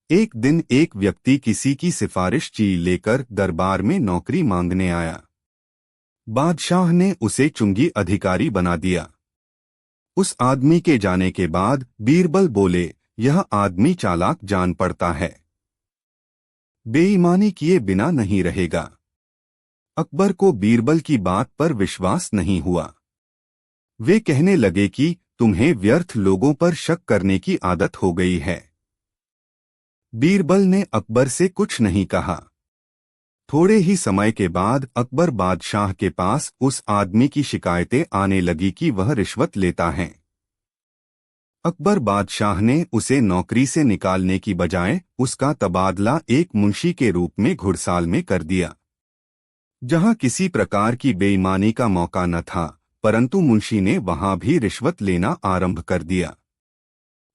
एक दिन एक व्यक्ति किसी की सिफारिश ची लेकर दरबार में नौकरी मांगने आया। बादशाह ने उसे चुंगी अधिकारी बना दिया। उस आदमी के जाने के बाद बीरबल बोले, यह आदमी चालाक जान पड़ता है, बेईमानी किए बिना नहीं रहेगा। अकबर को बीरबल की बात पर विश्वास नहीं हुआ। वे कहने लगे कि तुम्हें व्यर्थ लोगों पर शक करने की आदत हो गई है। बीरबल ने अकबर से कुछ नहीं कहा। थोड़े ही समय के बाद अकबर बादशाह के पास उस आदमी की शिकायतें आने लगी कि वह रिश्वत लेता है। अकबर बादशाह ने उसे नौकरी से निकालने की बजाय उसका तबादला एक मुंशी के रूप में घुड़साल में कर दिया, जहां किसी प्रकार की बेईमानी का मौका न था, परंतु मुंशी ने वहां भी रिश्वत लेना आरंभ कर दिया।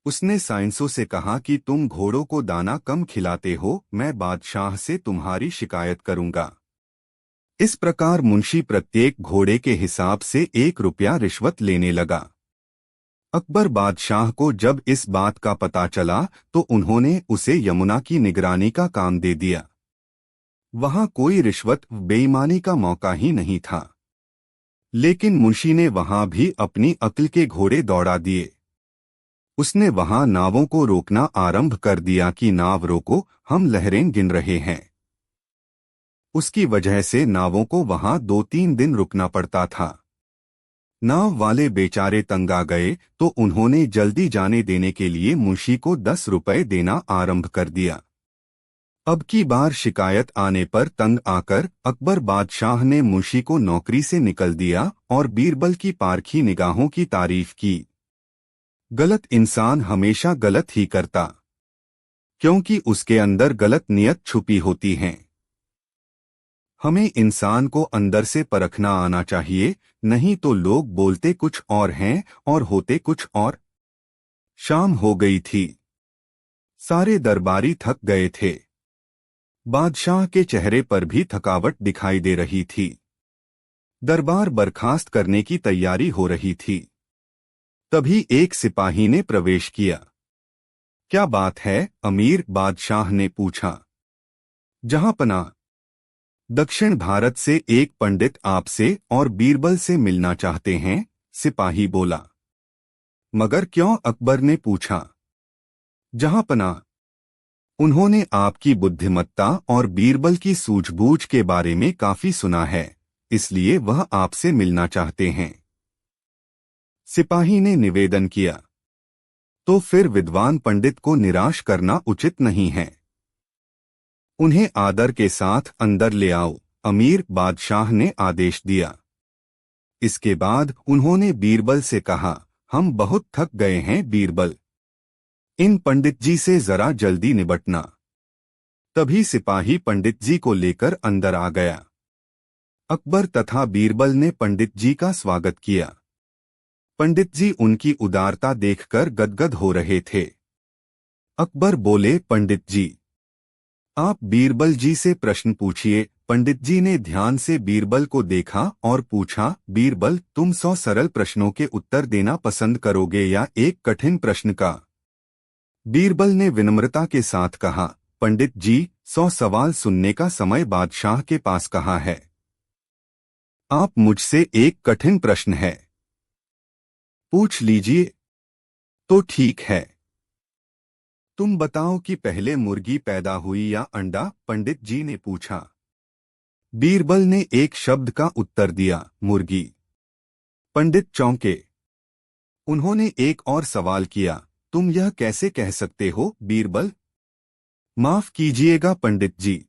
उसने साइंसों से कहा कि तुम घोड़ों को दाना कम खिलाते हो, मैं बादशाह से तुम्हारी शिकायत करूंगा। इस प्रकार मुंशी प्रत्येक घोड़े के हिसाब से 1 रुपया रिश्वत लेने लगा। अकबर बादशाह को जब इस बात का पता चला तो उन्होंने उसे यमुना की निगरानी का काम दे दिया। वहां कोई रिश्वत बेईमानी का मौका ही नहीं था। लेकिन मुंशी ने वहां भी अपनी अक्ल के घोड़े दौड़ा दिए। उसने वहां नावों को रोकना आरंभ कर दिया कि नाव रोको, हम लहरें गिन रहे हैं। उसकी वजह से नावों को वहां 2-3 दिन रुकना पड़ता था। नाव वाले बेचारे तंग आ गए तो उन्होंने जल्दी जाने देने के लिए मुंशी को 10 रुपए देना आरंभ कर दिया। अब की बार शिकायत आने पर तंग आकर अकबर बादशाह ने मुंशी को नौकरी से निकल दिया और बीरबल की पारखी निगाहों की तारीफ की। गलत इंसान हमेशा गलत ही करता, क्योंकि उसके अंदर गलत नियत छुपी होती है। हमें इंसान को अंदर से परखना आना चाहिए, नहीं तो लोग बोलते कुछ और हैं और होते कुछ और। शाम हो गई थी। सारे दरबारी थक गए थे। बादशाह के चेहरे पर भी थकावट दिखाई दे रही थी। दरबार बर्खास्त करने की तैयारी हो रही थी। तभी एक सिपाही ने प्रवेश किया। क्या बात है अमीर? बादशाह ने पूछा। जहांपनाह, दक्षिण भारत से एक पंडित आपसे और बीरबल से मिलना चाहते हैं, सिपाही बोला। मगर क्यों? अकबर ने पूछा। जहांपनाह, उन्होंने आपकी बुद्धिमत्ता और बीरबल की सूझबूझ के बारे में काफी सुना है, इसलिए वह आपसे मिलना चाहते हैं। सिपाही ने निवेदन किया। तो फिर विद्वान पंडित को निराश करना उचित नहीं है। उन्हें आदर के साथ अंदर ले आओ, अमीर, बादशाह ने आदेश दिया। इसके बाद उन्होंने बीरबल से कहा, हम बहुत थक गए हैं बीरबल, इन पंडित जी से जरा जल्दी निबटना। तभी सिपाही पंडित जी को लेकर अंदर आ गया। अकबर तथा बीरबल ने पंडित जी का स्वागत किया। पंडित जी उनकी उदारता देखकर गदगद हो रहे थे। अकबर बोले, पंडित जी, आप बीरबल जी से प्रश्न पूछिए। पंडित जी ने ध्यान से बीरबल को देखा और पूछा, बीरबल, तुम 100 सरल प्रश्नों के उत्तर देना पसंद करोगे या एक कठिन प्रश्न का? बीरबल ने विनम्रता के साथ कहा, पंडित जी, 100 सवाल सुनने का समय बादशाह के पास कहाँ है? आप मुझसे एक कठिन प्रश्न है, पूछ लीजिए। तो ठीक है। तुम बताओ कि पहले मुर्गी पैदा हुई या अंडा? पंडित जी ने पूछा। बीरबल ने एक शब्द का उत्तर दिया, मुर्गी। पंडित चौंके। उन्होंने एक और सवाल किया, तुम यह कैसे कह सकते हो बीरबल? माफ कीजिएगा पंडित जी,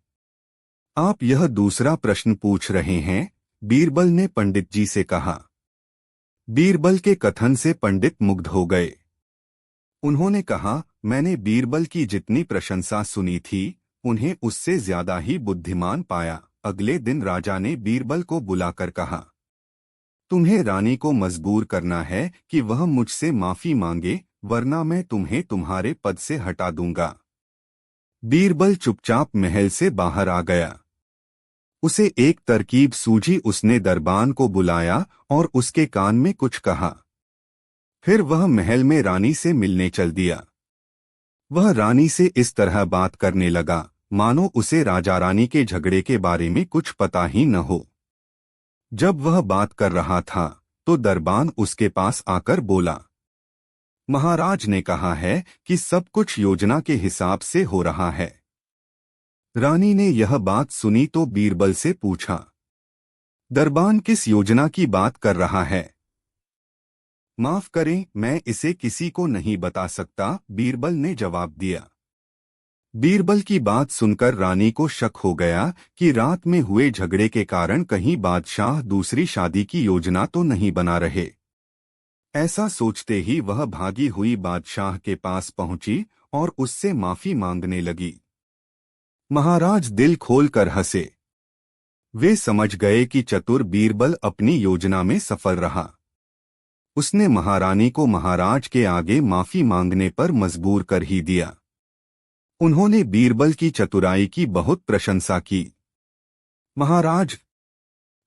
आप यह दूसरा प्रश्न पूछ रहे हैं, बीरबल ने पंडित जी से कहा। बीरबल के कथन से पंडित मुग्ध हो गए। उन्होंने कहा, मैंने बीरबल की जितनी प्रशंसा सुनी थी, उन्हें उससे ज्यादा ही बुद्धिमान पाया। अगले दिन राजा ने बीरबल को बुलाकर कहा, तुम्हें रानी को मजबूर करना है कि वह मुझसे माफी मांगे, वरना मैं तुम्हें तुम्हारे पद से हटा दूंगा। बीरबल चुपचाप महल से बाहर आ गया। उसे एक तरकीब सूझी। उसने दरबान को बुलाया और उसके कान में कुछ कहा। फिर वह महल में रानी से मिलने चल दिया। वह रानी से इस तरह बात करने लगा मानो उसे राजा रानी के झगड़े के बारे में कुछ पता ही न हो। जब वह बात कर रहा था तो दरबान उसके पास आकर बोला, महाराज ने कहा है कि सब कुछ योजना के हिसाब से हो रहा है। रानी ने यह बात सुनी तो बीरबल से पूछा, दरबान किस योजना की बात कर रहा है? माफ करें, मैं इसे किसी को नहीं बता सकता, बीरबल ने जवाब दिया। बीरबल की बात सुनकर रानी को शक हो गया कि रात में हुए झगड़े के कारण कहीं बादशाह दूसरी शादी की योजना तो नहीं बना रहे। ऐसा सोचते ही वह भागी हुई बादशाह के पास पहुंची और उससे माफी मांगने लगी। महाराज दिल खोलकर हंसे। वे समझ गए कि चतुर बीरबल अपनी योजना में सफल रहा। उसने महारानी को महाराज के आगे माफी मांगने पर मजबूर कर ही दिया। उन्होंने बीरबल की चतुराई की बहुत प्रशंसा की। महाराज,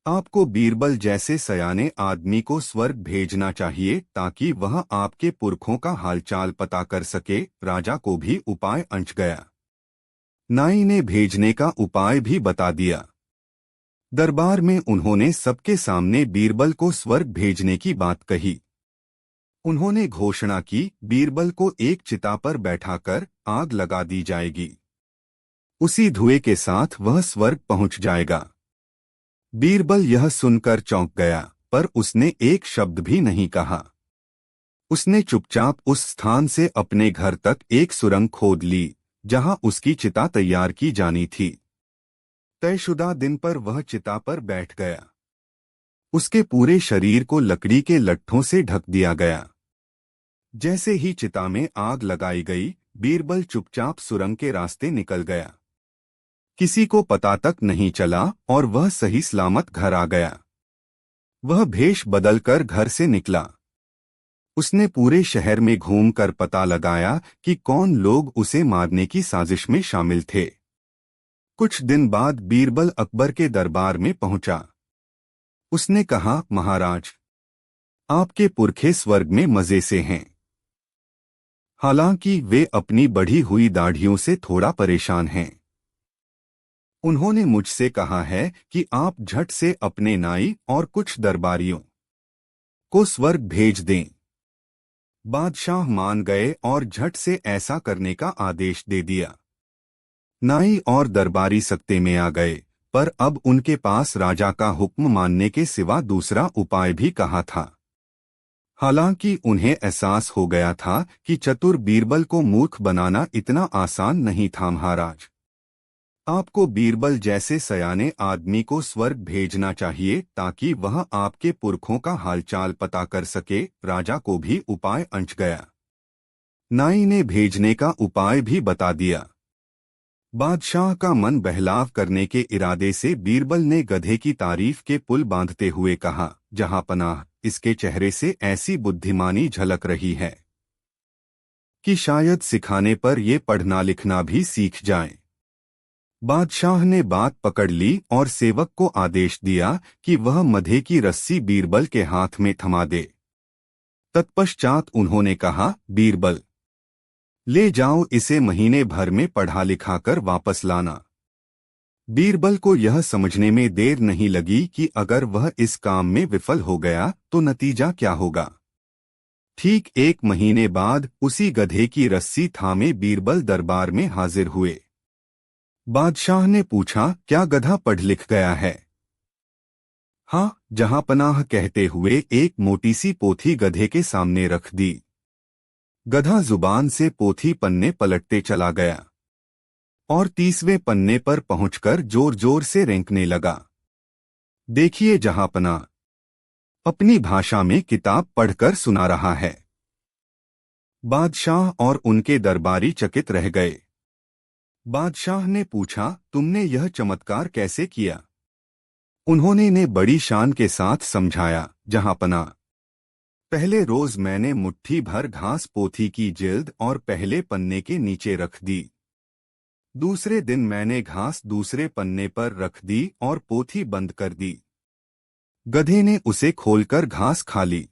आपको बीरबल जैसे सयाने आदमी को स्वर्ग भेजना चाहिए ताकि वह आपके पुरखों का हालचाल पता कर सके। राजा को भी उपाय अंच गया। नाई ने भेजने का उपाय भी बता दिया। दरबार में उन्होंने सबके सामने बीरबल को स्वर्ग भेजने की बात कही। उन्होंने घोषणा की, बीरबल को एक चिता पर बैठाकर आग लगा दी जाएगी। उसी धुएं के साथ वह स्वर्ग पहुंच जाएगा। बीरबल यह सुनकर चौंक गया, पर उसने एक शब्द भी नहीं कहा। उसने चुपचाप उस स्थान से अपने घर तक एक सुरंग खोद ली जहां उसकी चिता तैयार की जानी थी। तयशुदा दिन पर वह चिता पर बैठ गया। उसके पूरे शरीर को लकड़ी के लट्ठों से ढक दिया गया। जैसे ही चिता में आग लगाई गई, बीरबल चुपचाप सुरंग के रास्ते निकल गया। किसी को पता तक नहीं चला और वह सही सलामत घर आ गया। वह भेष बदलकर घर से निकला। उसने पूरे शहर में घूमकर पता लगाया कि कौन लोग उसे मारने की साजिश में शामिल थे। कुछ दिन बाद बीरबल अकबर के दरबार में पहुंचा। उसने कहा, महाराज, आपके पुरखे स्वर्ग में मजे से हैं। हालांकि वे अपनी बढ़ी हुई दाढ़ियों से थोड़ा परेशान हैं। उन्होंने मुझसे कहा है कि आप झट से अपने नाई और कुछ दरबारियों को स्वर्ग भेज दें। बादशाह मान गए और झट से ऐसा करने का आदेश दे दिया। नाई और दरबारी सकते में आ गए, पर अब उनके पास राजा का हुक्म मानने के सिवा दूसरा उपाय भी कहा था। हालांकि उन्हें एहसास हो गया था कि चतुर बीरबल को मूर्ख बनाना इतना आसान नहीं था। महाराज, आपको बीरबल जैसे सयाने आदमी को स्वर्ग भेजना चाहिए ताकि वह आपके पुरखों का हालचाल पता कर सके। राजा को भी उपाय अंच गया। नाई ने भेजने का उपाय भी बता दिया। बादशाह का मन बहलाव करने के इरादे से बीरबल ने गधे की तारीफ के पुल बांधते हुए कहा, जहांपनाह, इसके चेहरे से ऐसी बुद्धिमानी झलक रही है कि शायद सिखाने पर ये पढ़ना लिखना भी सीख जाए। बादशाह ने बात पकड़ ली और सेवक को आदेश दिया कि वह मधे की रस्सी बीरबल के हाथ में थमा दे। तत्पश्चात उन्होंने कहा, बीरबल, ले जाओ, इसे महीने भर में पढ़ा लिखा कर वापस लाना। बीरबल को यह समझने में देर नहीं लगी कि अगर वह इस काम में विफल हो गया तो नतीजा क्या होगा। ठीक 1 महीने बाद उसी गधे की रस्सी थामे बीरबल दरबार में हाजिर हुए। बादशाह ने पूछा, क्या गधा पढ़ लिख गया है? हाँ, जहांपनाह कहते हुए एक मोटी सी पोथी गधे के सामने रख दी। गधा जुबान से पोथी पन्ने पलटते चला गया और 30वें पन्ने पर पहुंचकर जोर जोर से रेंकने लगा। देखिए, जहांपनाह अपनी भाषा में किताब पढ़कर सुना रहा है। बादशाह और उनके दरबारी चकित रह गए। बादशाह ने पूछा, तुमने यह चमत्कार कैसे किया? उन्होंने ने बड़ी शान के साथ समझाया, जहांपनाह, पहले रोज मैंने मुट्ठी भर घास पोथी की जिल्द और पहले पन्ने के नीचे रख दी। दूसरे दिन मैंने घास दूसरे पन्ने पर रख दी और पोथी बंद कर दी। गधे ने उसे खोलकर घास खा ली।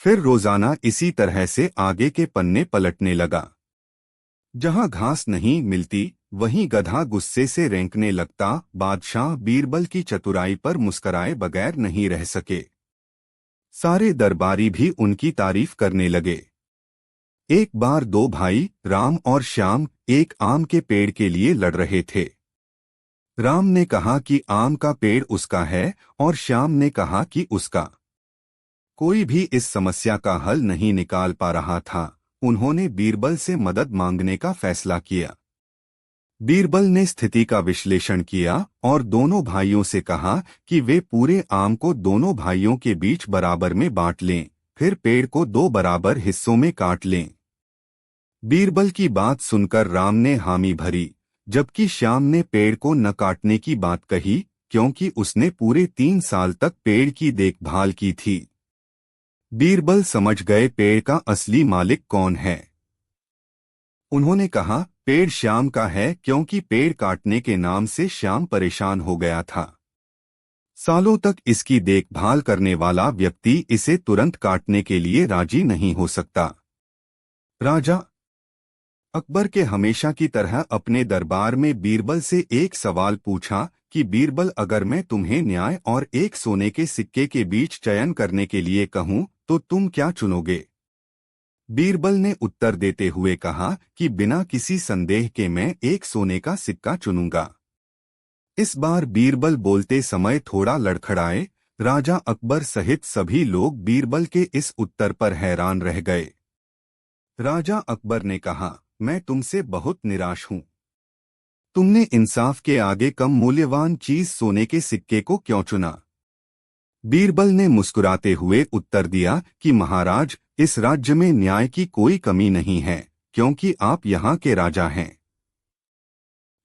फिर रोजाना इसी तरह से आगे के पन्ने पलटने लगा। जहां घास नहीं मिलती वहीं गधा गुस्से से रेंकने लगता। बादशाह बीरबल की चतुराई पर मुस्कराए बगैर नहीं रह सके। सारे दरबारी भी उनकी तारीफ करने लगे। एक बार दो भाई राम और श्याम एक आम के पेड़ के लिए लड़ रहे थे। राम ने कहा कि आम का पेड़ उसका है और श्याम ने कहा कि उसका। कोई भी इस समस्या का हल नहीं निकाल पा रहा था। उन्होंने बीरबल से मदद मांगने का फैसला किया। बीरबल ने स्थिति का विश्लेषण किया और दोनों भाइयों से कहा कि वे पूरे आम को दोनों भाइयों के बीच बराबर में बांट लें, फिर पेड़ को दो बराबर हिस्सों में काट लें। बीरबल की बात सुनकर राम ने हामी भरी, जबकि श्याम ने पेड़ को न काटने की बात कही, क्योंकि उसने पूरे 3 साल तक पेड़ की देखभाल की थी। बीरबल समझ गए पेड़ का असली मालिक कौन है। उन्होंने कहा, पेड़ श्याम का है, क्योंकि पेड़ काटने के नाम से श्याम परेशान हो गया था। सालों तक इसकी देखभाल करने वाला व्यक्ति इसे तुरंत काटने के लिए राजी नहीं हो सकता। राजा अकबर के हमेशा की तरह अपने दरबार में बीरबल से एक सवाल पूछा कि बीरबल, अगर मैं तुम्हें न्याय और एक सोने के सिक्के के बीच चयन करने के लिए कहूं तो तुम क्या चुनोगे? बीरबल ने उत्तर देते हुए कहा कि बिना किसी संदेह के मैं एक सोने का सिक्का चुनूंगा। इस बार बीरबल बोलते समय थोड़ा लड़खड़ाए। राजा अकबर सहित सभी लोग बीरबल के इस उत्तर पर हैरान रह गए। राजा अकबर ने कहा, मैं तुमसे बहुत निराश हूं। तुमने इंसाफ के आगे कम मूल्यवान चीज सोने के सिक्के को क्यों चुना? बीरबल ने मुस्कुराते हुए उत्तर दिया कि महाराज, इस राज्य में न्याय की कोई कमी नहीं है, क्योंकि आप यहाँ के राजा हैं।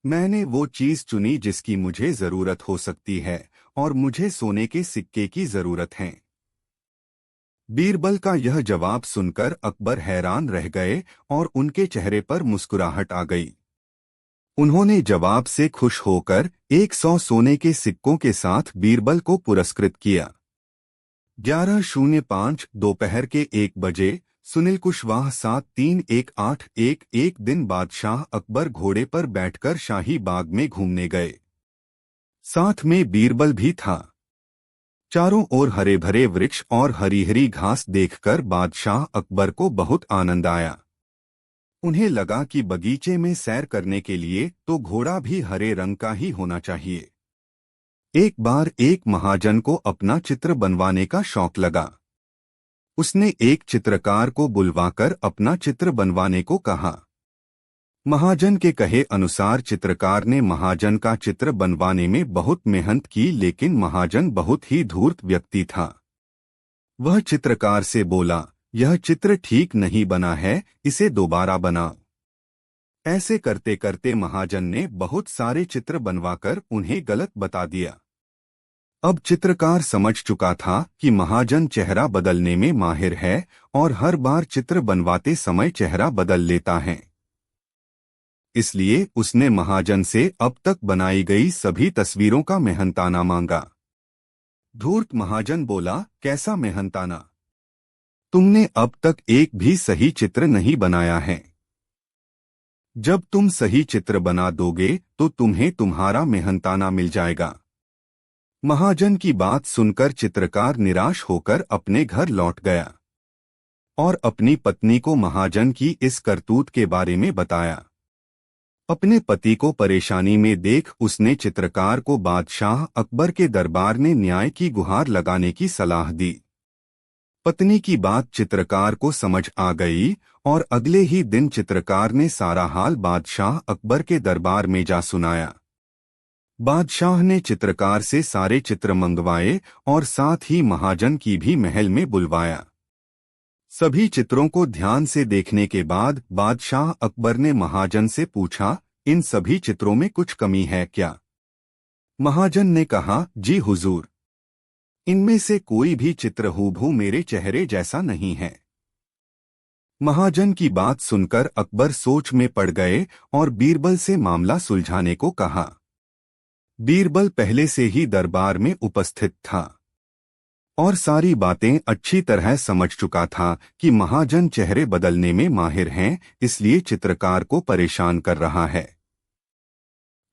मैंने वो चीज चुनी जिसकी मुझे जरूरत हो सकती है, और मुझे सोने के सिक्के की जरूरत है। बीरबल का यह जवाब सुनकर अकबर हैरान रह गए और उनके चेहरे पर मुस्कुराहट आ गई। उन्होंने जवाब से खुश होकर 100 सोने के सिक्कों के साथ बीरबल को पुरस्कृत किया। 11:05 दोपहर के 1 बजे सुनील कुशवाहा 731811 एक दिन बादशाह अकबर घोड़े पर बैठकर शाही बाग में घूमने गए। साथ में बीरबल भी था। चारों ओर हरे भरे वृक्ष और हरी हरी घास देखकर बादशाह अकबर को बहुत आनंद आया। उन्हें लगा कि बगीचे में सैर करने के लिए तो घोड़ा भी हरे रंग का ही होना चाहिए। एक बार एक महाजन को अपना चित्र बनवाने का शौक लगा। उसने एक चित्रकार को बुलवाकर अपना चित्र बनवाने को कहा। महाजन के कहे अनुसार चित्रकार ने महाजन का चित्र बनवाने में बहुत मेहनत की, लेकिन महाजन बहुत ही धूर्त व्यक्ति था। वह चित्रकार से बोला, यह चित्र ठीक नहीं बना है, इसे दोबारा बनाओ। ऐसे करते करते महाजन ने बहुत सारे चित्र बनवाकर उन्हें गलत बता दिया। अब चित्रकार समझ चुका था कि महाजन चेहरा बदलने में माहिर है और हर बार चित्र बनवाते समय चेहरा बदल लेता है। इसलिए उसने महाजन से अब तक बनाई गई सभी तस्वीरों का मेहनताना मांगा। धूर्त महाजन बोला, कैसा मेहनताना? तुमने अब तक एक भी सही चित्र नहीं बनाया है। जब तुम सही चित्र बना दोगे तो तुम्हें तुम्हारा मेहनताना मिल जाएगा। महाजन की बात सुनकर चित्रकार निराश होकर अपने घर लौट गया और अपनी पत्नी को महाजन की इस करतूत के बारे में बताया। अपने पति को परेशानी में देख उसने चित्रकार को बादशाह अकबर के दरबार में न्याय की गुहार लगाने की सलाह दी। पत्नी की बात चित्रकार को समझ आ गई और अगले ही दिन चित्रकार ने सारा हाल बादशाह अकबर के दरबार में जा सुनाया। बादशाह ने चित्रकार से सारे चित्र मंगवाए और साथ ही महाजन की भी महल में बुलवाया। सभी चित्रों को ध्यान से देखने के बाद बादशाह अकबर ने महाजन से पूछा, इन सभी चित्रों में कुछ कमी है क्या? महाजन ने कहा, जी हुजूर, इनमें से कोई भी चित्र हूबहू मेरे चेहरे जैसा नहीं है। महाजन की बात सुनकर अकबर सोच में पड़ गए और बीरबल से मामला सुलझाने को कहा। बीरबल पहले से ही दरबार में उपस्थित था। और सारी बातें अच्छी तरह समझ चुका था कि महाजन चेहरे बदलने में माहिर हैं, इसलिए चित्रकार को परेशान कर रहा है।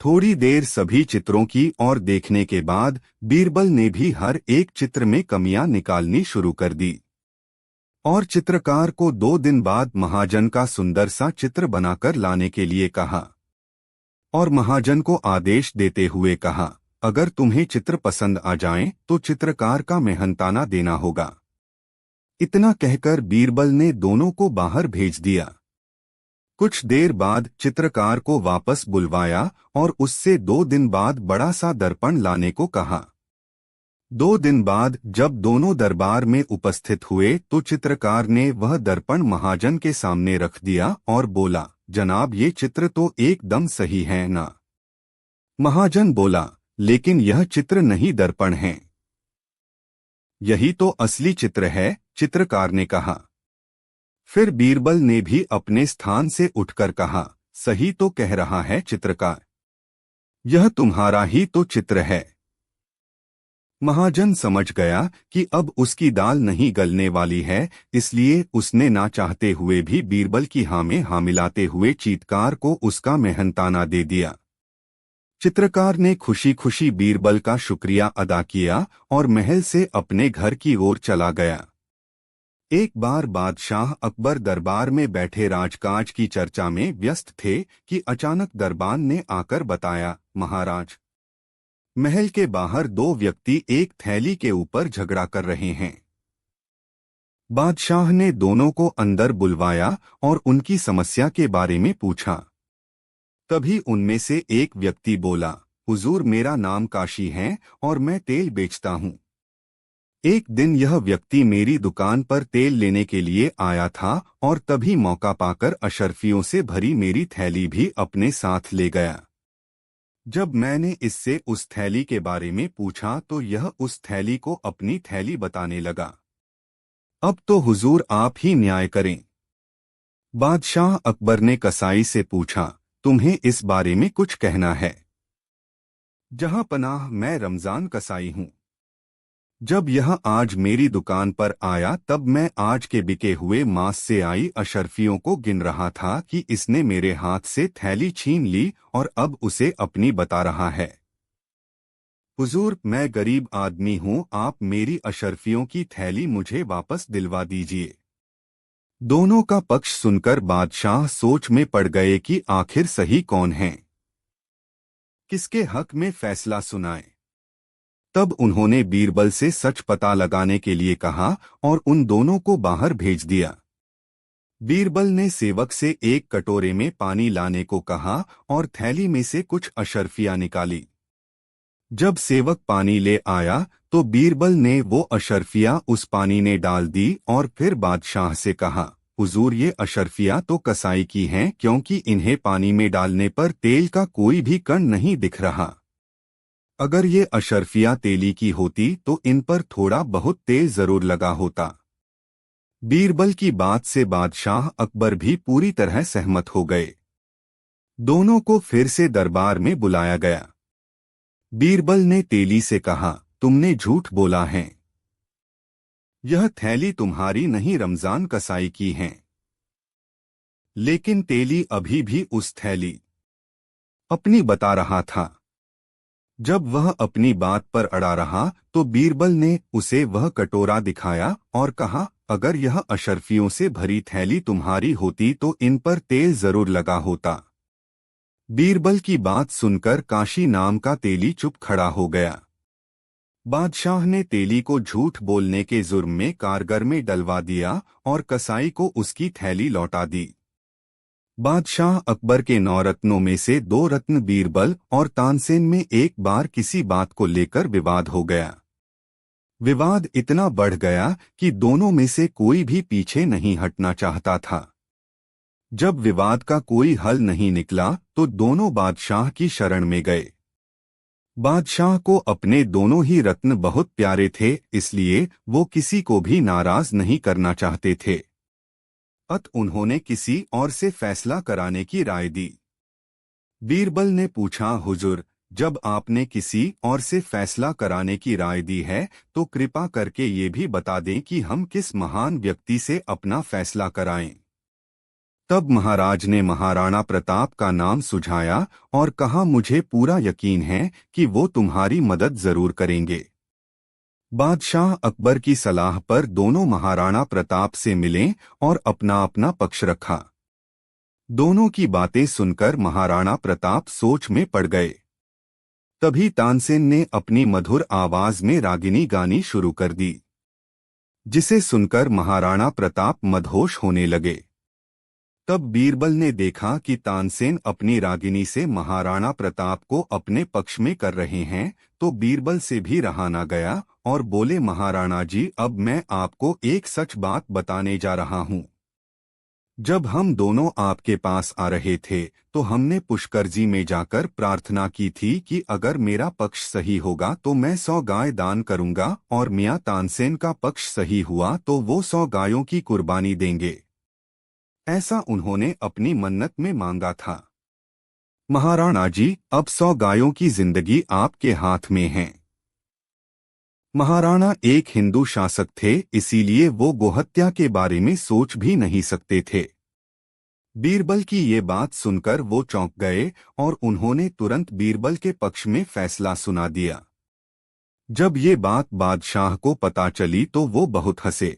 थोड़ी देर सभी चित्रों की ओर देखने के बाद बीरबल ने भी हर एक चित्र में कमियां निकालनी शुरू कर दी और चित्रकार को 2 दिन बाद महाजन का सुंदर सा चित्र बनाकर लाने के लिए कहा और महाजन को आदेश देते हुए कहा, अगर तुम्हें चित्र पसंद आ जाएं तो चित्रकार का मेहनताना देना होगा। इतना कहकर बीरबल ने दोनों को बाहर भेज दिया। कुछ देर बाद चित्रकार को वापस बुलवाया और उससे 2 दिन बाद बड़ा सा दर्पण लाने को कहा। 2 दिन बाद जब दोनों दरबार में उपस्थित हुए तो चित्रकार ने वह दर्पण महाजन के सामने रख दिया और बोला, जनाब ये चित्र तो एकदम सही है ना? महाजन बोला, लेकिन यह चित्र नहीं दर्पण है। यही तो असली चित्र है, चित्रकार ने कहा। फिर बीरबल ने भी अपने स्थान से उठकर कहा, सही तो कह रहा है चित्रकार, यह तुम्हारा ही तो चित्र है। महाजन समझ गया कि अब उसकी दाल नहीं गलने वाली है, इसलिए उसने ना चाहते हुए भी बीरबल की हाँ में हाँ मिलाते हुए चीतकार को उसका मेहनताना दे दिया। चित्रकार ने खुशी खुशी बीरबल का शुक्रिया अदा किया और महल से अपने घर की ओर चला गया। एक बार बादशाह अकबर दरबार में बैठे राजकाज की चर्चा में व्यस्त थे कि अचानक दरबान ने आकर बताया, महाराज, महल के बाहर 2 व्यक्ति एक थैली के ऊपर झगड़ा कर रहे हैं। बादशाह ने दोनों को अंदर बुलवाया और उनकी समस्या के बारे में पूछा। तभी उनमें से एक व्यक्ति बोला, हुजूर मेरा नाम काशी है और मैं तेल बेचता हूँ। एक दिन यह व्यक्ति मेरी दुकान पर तेल लेने के लिए आया था और तभी मौका पाकर अशर्फियों से भरी मेरी थैली भी अपने साथ ले गया। जब मैंने इससे उस थैली के बारे में पूछा तो यह उस थैली को अपनी थैली बताने लगा। अब तो हुजूर आप ही न्याय करें। बादशाह अकबर ने कसाई से पूछा, तुम्हें इस बारे में कुछ कहना है? जहां पनाह, मैं रमजान कसाई हूं। जब यह आज मेरी दुकान पर आया तब मैं आज के बिके हुए मांस से आई अशर्फियों को गिन रहा था कि इसने मेरे हाथ से थैली छीन ली और अब उसे अपनी बता रहा है। हुजूर मैं गरीब आदमी हूं, आप मेरी अशर्फियों की थैली मुझे वापस दिलवा दीजिए। दोनों का पक्ष सुनकर बादशाह सोच में पड़ गए कि आखिर सही कौन है, किसके हक में फैसला सुनाए। तब उन्होंने बीरबल से सच पता लगाने के लिए कहा और उन दोनों को बाहर भेज दिया। बीरबल ने सेवक से एक कटोरे में पानी लाने को कहा और थैली में से कुछ अशर्फियां निकाली। जब सेवक पानी ले आया तो बीरबल ने वो अशर्फियां उस पानी में डाल दी और फिर बादशाह से कहा, हुजूर ये अशर्फियां तो कसाई की हैं क्योंकि इन्हें पानी में डालने पर तेल का कोई भी कण नहीं दिख रहा। अगर ये अशर्फियां तेली की होती तो इन पर थोड़ा बहुत तेल जरूर लगा होता। बीरबल की बात से बादशाह अकबर भी पूरी तरह सहमत हो गए। दोनों को फिर से दरबार में बुलाया गया। बीरबल ने तेली से कहा, तुमने झूठ बोला है, यह थैली तुम्हारी नहीं रमजान कसाई की है। लेकिन तेली अभी भी उस थैली अपनी बता रहा था। जब वह अपनी बात पर अड़ा रहा तो बीरबल ने उसे वह कटोरा दिखाया और कहा, अगर यह अशर्फियों से भरी थैली तुम्हारी होती तो इन पर तेल जरूर लगा होता। बीरबल की बात सुनकर काशी नाम का तेली चुप खड़ा हो गया। बादशाह ने तेली को झूठ बोलने के जुर्म में कारगर में डलवा दिया और कसाई को उसकी थैली लौटा दी। बादशाह अकबर के 9 रत्नों में से 2 रत्न बीरबल और तानसेन में एक बार किसी बात को लेकर विवाद हो गया। विवाद इतना बढ़ गया कि दोनों में से कोई भी पीछे नहीं हटना चाहता था। जब विवाद का कोई हल नहीं निकला तो दोनों बादशाह की शरण में गए। बादशाह को अपने दोनों ही रत्न बहुत प्यारे थे, इसलिए वो किसी को भी नाराज नहीं करना चाहते थे। उन्होंने किसी और से फैसला कराने की राय दी। बीरबल ने पूछा, हुजूर जब आपने किसी और से फैसला कराने की राय दी है तो कृपा करके ये भी बता दें कि हम किस महान व्यक्ति से अपना फैसला कराएं। तब महाराज ने महाराणा प्रताप का नाम सुझाया और कहा, मुझे पूरा यकीन है कि वो तुम्हारी मदद जरूर करेंगे। बादशाह अकबर की सलाह पर दोनों महाराणा प्रताप से मिले और अपना अपना पक्ष रखा। दोनों की बातें सुनकर महाराणा प्रताप सोच में पड़ गए। तभी तानसेन ने अपनी मधुर आवाज में रागिनी गानी शुरू कर दी, जिसे सुनकर महाराणा प्रताप मदहोश होने लगे। तब बीरबल ने देखा कि तानसेन अपनी रागिनी से महाराणा प्रताप को अपने पक्ष में कर रहे हैं, तो बीरबल से भी रहा न गया और बोले, महाराणा जी, अब मैं आपको एक सच बात बताने जा रहा हूँ। जब हम दोनों आपके पास आ रहे थे तो हमने पुष्कर जी में जाकर प्रार्थना की थी कि अगर मेरा पक्ष सही होगा तो मैं 100 गाय दान करूंगा और मियां तानसेन का पक्ष सही हुआ तो वो 100 गायों की कुर्बानी देंगे। ऐसा उन्होंने अपनी मन्नत में मांगा था। महाराणा जी, अब 100 गायों की जिंदगी आपके हाथ में है। महाराणा एक हिंदू शासक थे, इसीलिए वो गोहत्या के बारे में सोच भी नहीं सकते थे। बीरबल की ये बात सुनकर वो चौंक गए और उन्होंने तुरंत बीरबल के पक्ष में फैसला सुना दिया। जब ये बात बादशाह को पता चली तो वो बहुत हंसे।